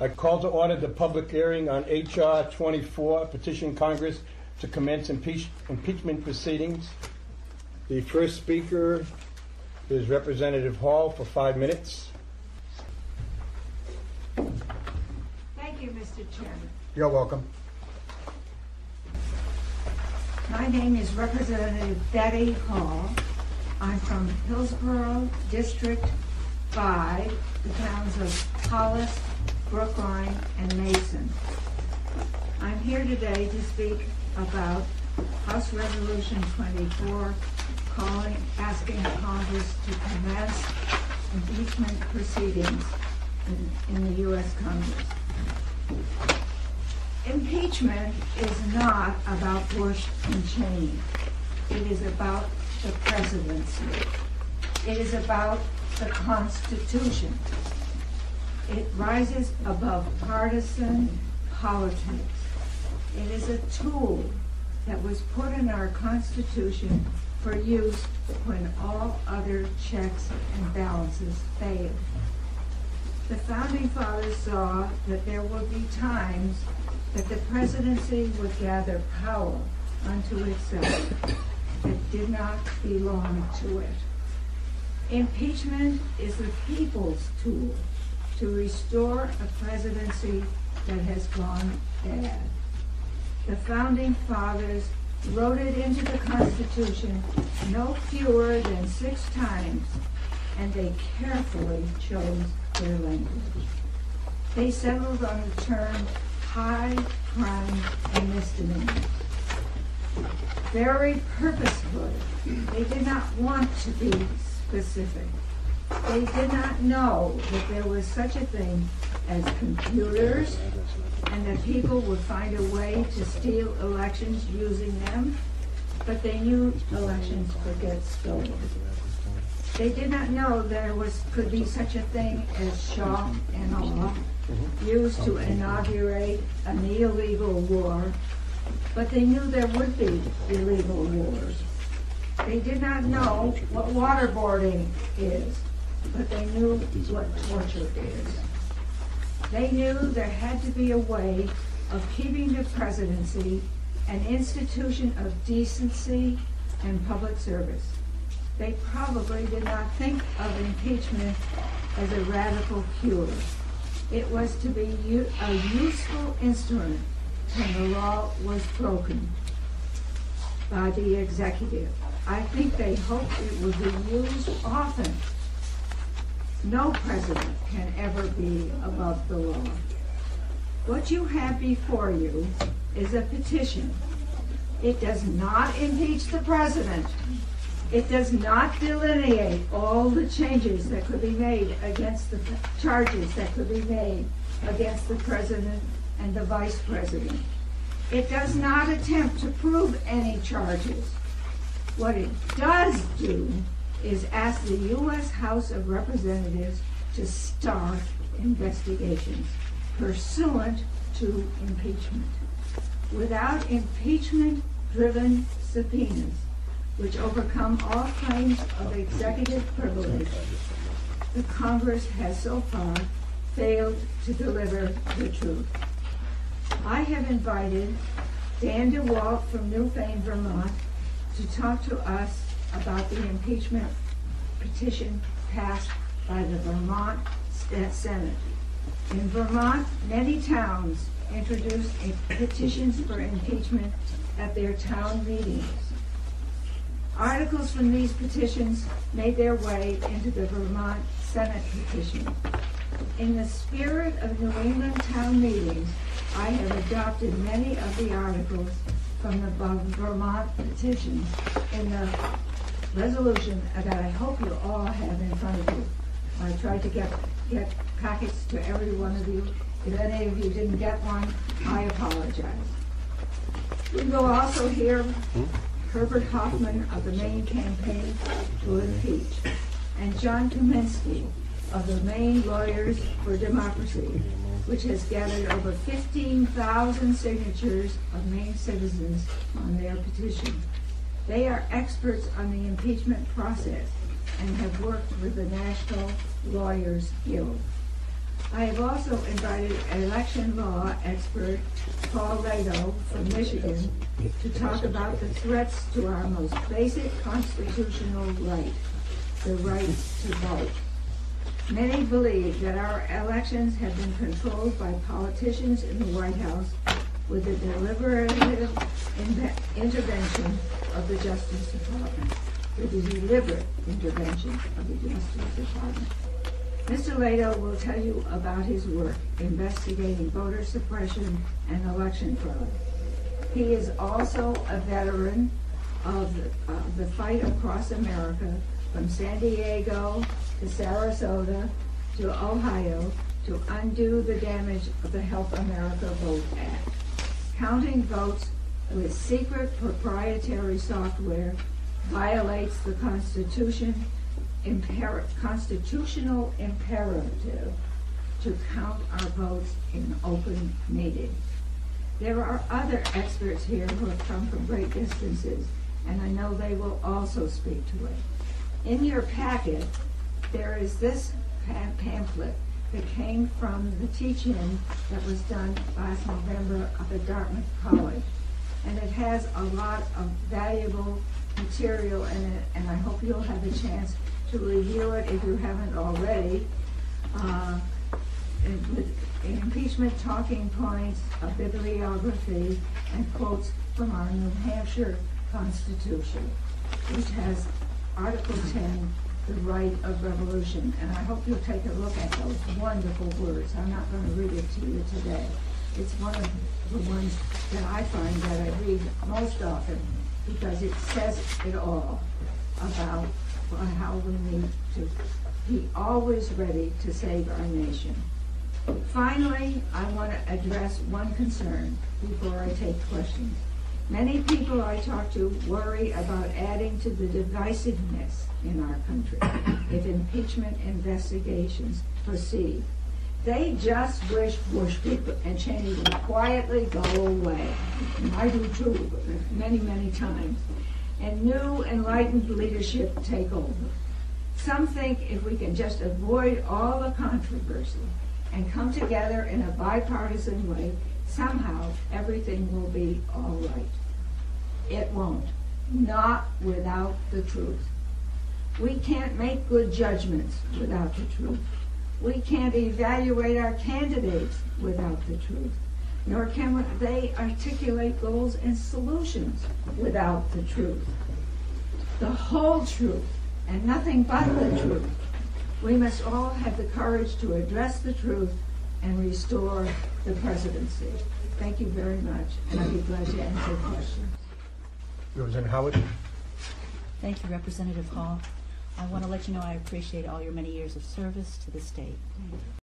I call to order the public hearing on H.R. 24, petition Congress to commence impeachment proceedings. The first speaker is Representative Hall for 5 minutes. Thank you, Mr. Chairman. You're welcome. My name is Representative Betty Hall. I'm from Hillsborough, District 5, the towns of Hollis, Brookline, and Mason. I'm here today to speak about House Resolution 24, asking Congress to commence impeachment proceedings in the U.S. Congress. Impeachment is not about Bush and Cheney. It is about the presidency. It is about the Constitution. It rises above partisan politics. It is a tool that was put in our Constitution for use when all other checks and balances failed. The Founding Fathers saw that there would be times that the presidency would gather power unto itself that did not belong to it. Impeachment is the people's tool to restore a presidency that has gone bad. The Founding Fathers wrote it into the Constitution no fewer than 6 times, and they carefully chose their language. They settled on the term high crime and misdemeanors. Very purposefully, they did not want to be specific. They did not know that there was such a thing as computers and that people would find a way to steal elections using them, but they knew elections could get stolen. They did not know there could be such a thing as shock and awe used to inaugurate an illegal war, but they knew there would be illegal wars. They did not know what waterboarding is, but they knew what torture is. They knew there had to be a way of keeping the presidency an institution of decency and public service. They probably did not think of impeachment as a radical cure. It was to be a useful instrument when the law was broken by the executive. I think they hoped it would be used often. No president can ever be above the law. What you have before you is a petition. It does not impeach the president. It does not delineate all the changes that could be made against the charges that could be made against the president and the vice president. It does not attempt to prove any charges. What it does do is ask the U.S. House of Representatives to start investigations pursuant to impeachment. Without impeachment-driven subpoenas, which overcome all claims of executive privilege, the Congress has so far failed to deliver the truth. I have invited Dan DeWalt from Newfane, Vermont, to talk to us about the impeachment petition passed by the Vermont Senate. In Vermont, many towns introduced petitions for impeachment at their town meetings. Articles from these petitions made their way into the Vermont Senate petition. In the spirit of New England town meetings, I have adopted many of the articles from the Vermont petitions in the resolution that I hope you all have in front of you. I tried to get packets to every one of you. If any of you didn't get one, I apologize. We will also hear Herbert Hoffman of the Maine Campaign to Impeach, and John Kaminsky of the Maine Lawyers for Democracy, which has gathered over 15,000 signatures of Maine citizens on their petition. They are experts on the impeachment process and have worked with the National Lawyers Guild. I have also invited election law expert Paul Lado from Michigan to talk about the threats to our most basic constitutional right, the right to vote. Many believe that our elections have been controlled by politicians in the White House with the deliberative intervention of the Justice Department. The deliberate intervention of the Justice Department. Mr. Lado will tell you about his work investigating voter suppression and election fraud. He is also a veteran of the fight across America, from San Diego to Sarasota to Ohio, to undo the damage of the Help America Vote Act. Counting votes with secret proprietary software violates the constitutional imperative to count our votes in open meeting. There are other experts here who have come from great distances, and I know they will also speak to it. In your packet, there is this pamphlet that came from the teach-in that was done last November up at Dartmouth College. And it has a lot of valuable material in it, and I hope you'll have a chance to review it if you haven't already. With impeachment talking points, a bibliography, and quotes from our New Hampshire Constitution, which has Article 10, the right of revolution. And I hope you'll take a look at those wonderful words. I'm not going to read it to you today. It's one of the ones that I find that I read most often because it says it all about how we need to be always ready to save our nation. Finally, I want to address one concern before I take questions. Many people I talk to worry about adding to the divisiveness in our country if impeachment investigations proceed. They just wish Bush and Cheney would quietly go away. And I do too, many, many times. And new enlightened leadership take over. Some think if we can just avoid all the controversy and come together in a bipartisan way, somehow everything will be all right. It won't. Not without the truth. We can't make good judgments without the truth. We can't evaluate our candidates without the truth. Nor can they articulate goals and solutions without the truth. The whole truth and nothing but the truth. We must all have the courage to address the truth and restore the presidency. Thank you very much, and I'd be glad to answer questions. Representative Howard. Thank you, Representative Hall. I want to let you know I appreciate all your many years of service to the state.